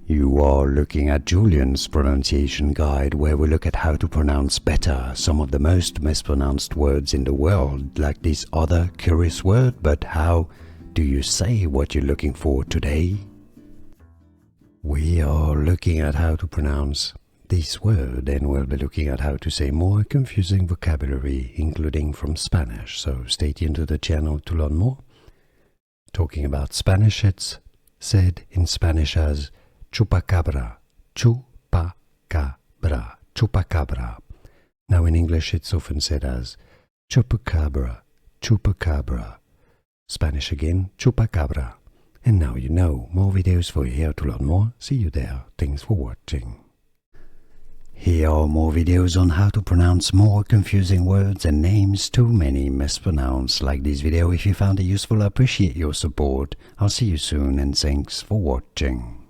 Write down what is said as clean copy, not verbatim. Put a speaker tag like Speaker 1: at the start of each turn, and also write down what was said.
Speaker 1: You are looking at Julian's pronunciation guide, where we look at how to pronounce better some of the most mispronounced words in the world, like this other curious word. But how do you say what you're looking for today? We are looking at how to pronounce this word, and we'll be looking at how to say more confusing vocabulary, including from Spanish, so stay tuned to the channel to learn more. Talking about Spanish, it's said in Spanish as Chupacabra, Chupacabra, Chupacabra. Now in English it's often said as Chupacabra, Chupacabra. Spanish again, Chupacabra. And now you know. More videos for you here to learn more. See you there. Thanks for watching. Here are more videos on how to pronounce more confusing words and names too many mispronounced. Like this video if you found it useful. I appreciate your support. I'll see you soon and thanks for watching.